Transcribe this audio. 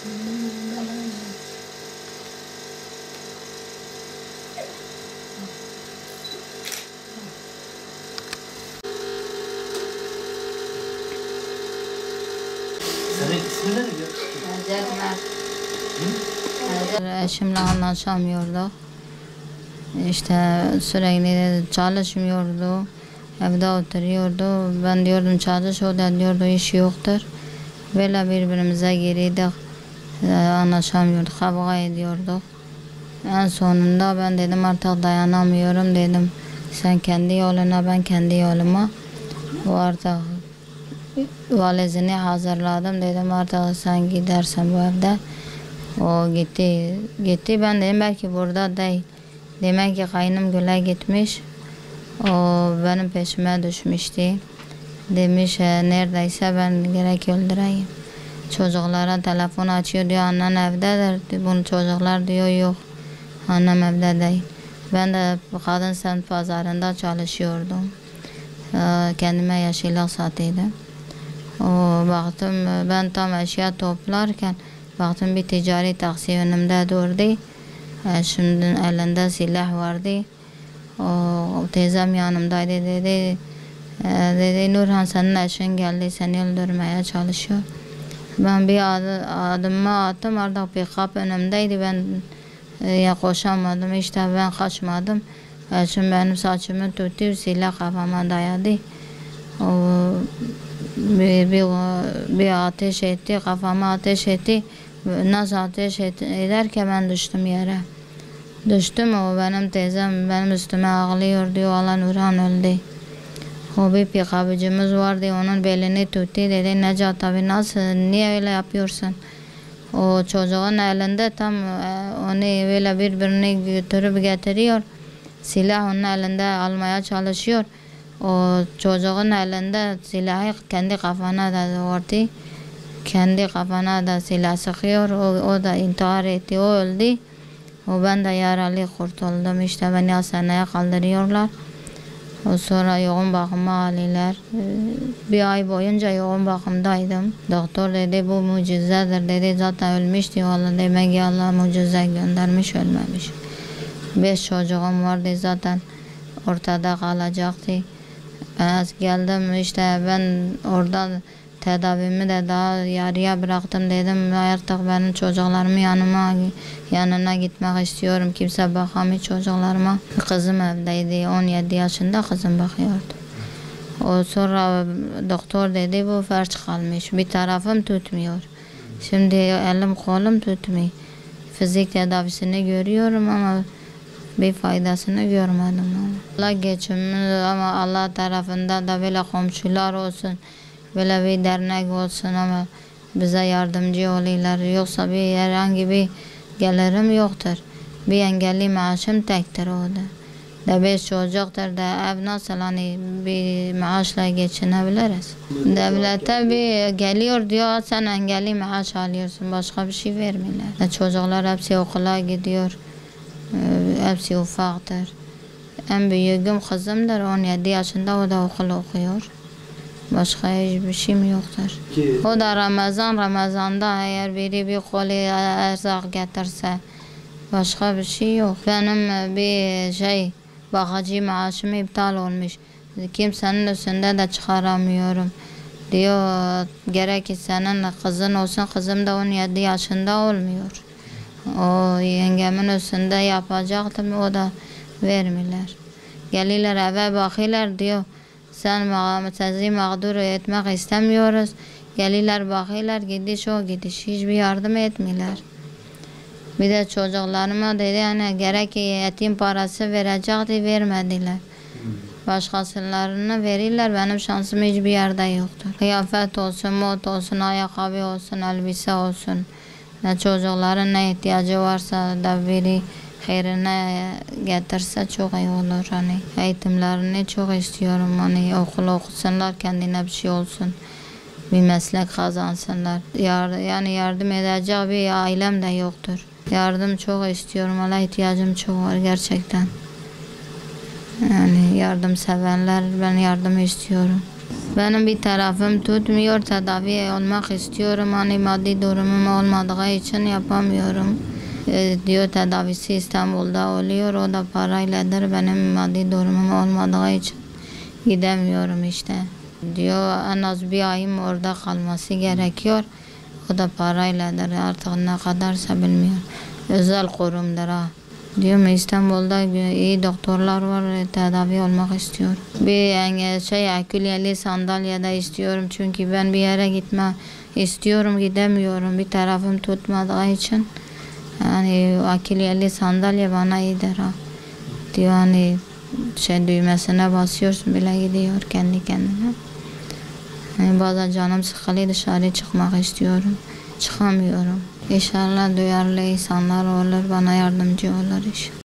Senin ismin ne diyor? Eşimle anlaşamıyorduk. İşte sürekli çalışmıyordu. Evde oturuyordu. Ben diyordum çalış, o da diyordu iş yoktur. Böyle birbirimize giriyorduk. Anlaşamıyorduk, kavga ediyorduk. En sonunda ben dedim artık dayanamıyorum dedim. Sen kendi yoluna, ben kendi yoluma. O artık valizini hazırladım dedim artık sen gidersen bu evde. O gitti. Ben dedim belki burada değil. Demek ki kaynım güle gitmiş. O benim peşime düşmüştü. Demiş neredeyse ben gerek öldüreyim. Çocuklara telefon açıyor diyor annen evdedir. Bunu çocuklar diyor yok. Annem evde değil. Ben de kadın semt pazarında çalışıyordum. Kendime yeşillik satıyordum. Baktım ben tam eşya toplarken baktım bir ticari taksi önümde durdu. Şimdi elinde silah vardı. O teyzem yanımdaydı dedi Nurhan senin eşin geldi seni öldürmeye çalışıyor. Ben bir adımımı attım artık pick-up önümdeydi ben koşamadım işte ben kaçmadım. Eşim benim saçımı tuttu silah kafama dayadı. Bir ateş etti kafama ateş etti. Nasıl ateş ederken ben düştüm yere. Düştüm o benim teyzem benim üstüme ağlıyor diyor Allah Nurhan öldü. O bir pikabıcımız vardı onun belini tuttu dedi Necat abi nasıl niye öyle yapıyorsun? O çocuğun elinde tam onu böyle birbirini götürüp getiriyor. Silah onun elinde almaya çalışıyor. O çocuğun elinde silahı kendi kafana da vardı. Kendi kafana da silah sıkıyor. O da intihar etti. O öldü. O ben de yaralı kurtuldum. İşte beni hastaneye kaldırıyorlar. O sonra yoğun bakıma aldılar. Bir ay boyunca yoğun bakımdaydım. Doktor dedi bu mucizedir dedi. Zaten ölmüştü. Vallahi demek ki Allah mucize göndermiş ölmemiş. 5 çocuğum vardı zaten. Ortada kalacaktı. Ben geldim işte ben orada tedavimi de daha yarıya bıraktım dedim artık benim çocuklarımın yanına gitmek istiyorum. Kimse bakamıyor çocuklarıma. Kızım evdeydi 17 yaşında kızım bakıyordu. O sonra doktor dedi bu felç kalmış. Bir tarafım tutmuyor. Şimdi elim kolum tutmuyor. Fizik tedavisini görüyorum ama bir faydasını görmedim. Allah geçimimiz ama Allah tarafında da böyle komşular olsun. Böyle bir dernek olsun ama bize yardımcı oluyorlar. Yoksa bir herhangi bir gelirim yoktur. Bir engelli maaşım tektir o da. 5 çocuktur da ev nasıl hani bir maaşla geçinebiliriz. Devlete bir geliyor diyor sen engelli maaş alıyorsun başka bir şey vermiyorlar. Çocuklar hepsi okula gidiyor. Hepsi ufaktır. En büyüğüm kızımdır 17 yaşında o da okul okuyor. Başka hiçbir şeyim yoktur. O da Ramazan'da eğer biri bir koli erzak getirse başka bir şey yok. Benim bir bakıcı maaşım iptal olmuş. Kimsenin üstünde de çıkaramıyorum. Diyor gerek ki senin kızın olsun kızım da 17 yaşında olmuyor. O yengemin üstünde yapacaktım o da vermiyorlar. Gelirler eve bakıyorlar diyor. Sizi mağdur etmek istemiyoruz. Gelirler bakıyorlar gidiş o gidiş. Hiçbir yardım etmiyorlar. Bir de çocuklarıma dedi hani gerek ki yetim parası verecekti vermediler. Başkasılarını verirler benim şansım hiçbir yerde yoktur. Kıyafet olsun, mont olsun, ayakkabı olsun, elbise olsun. Çocukların ne ihtiyacı varsa da biri hayrına getirse çok iyi olur. Hani eğitimlerini çok istiyorum. Hani okul okusunlar kendine bir şey olsun. Bir meslek kazansınlar. Yani yardım edecek bir ailem de yoktur. Yardım çok istiyorum. Ona ihtiyacım çok var gerçekten. Yani yardım sevenler ben yardım istiyorum. Benim bir tarafım tutmuyor, tedavi olmak istiyorum. Hani maddi durumum olmadığı için yapamıyorum. Diyor tedavisi İstanbul'da oluyor, o da parayladır. Benim maddi durumum olmadığı için gidemiyorum işte. Diyor en az bir ayım orada kalması gerekiyor. O da parayladır, artık ne kadarsa bilmiyorum. Özel kurumdur ha. Diyorum İstanbul'da iyi doktorlar var, tedavi olmak istiyorum. Bir akülyeli sandalyede istiyorum çünkü ben bir yere gitme istiyorum, gidemiyorum. Bir tarafım tutmadığı için yani akülyeli sandalye bana iyidir ha. Diyor hani düğmesine basıyorsun bile gidiyor kendi kendine. Yani bazen canım sıkılıyor, dışarı çıkmak istiyorum. Çıkamıyorum. İnşallah duyarlı insanlar olur, bana yardımcı olur inşallah.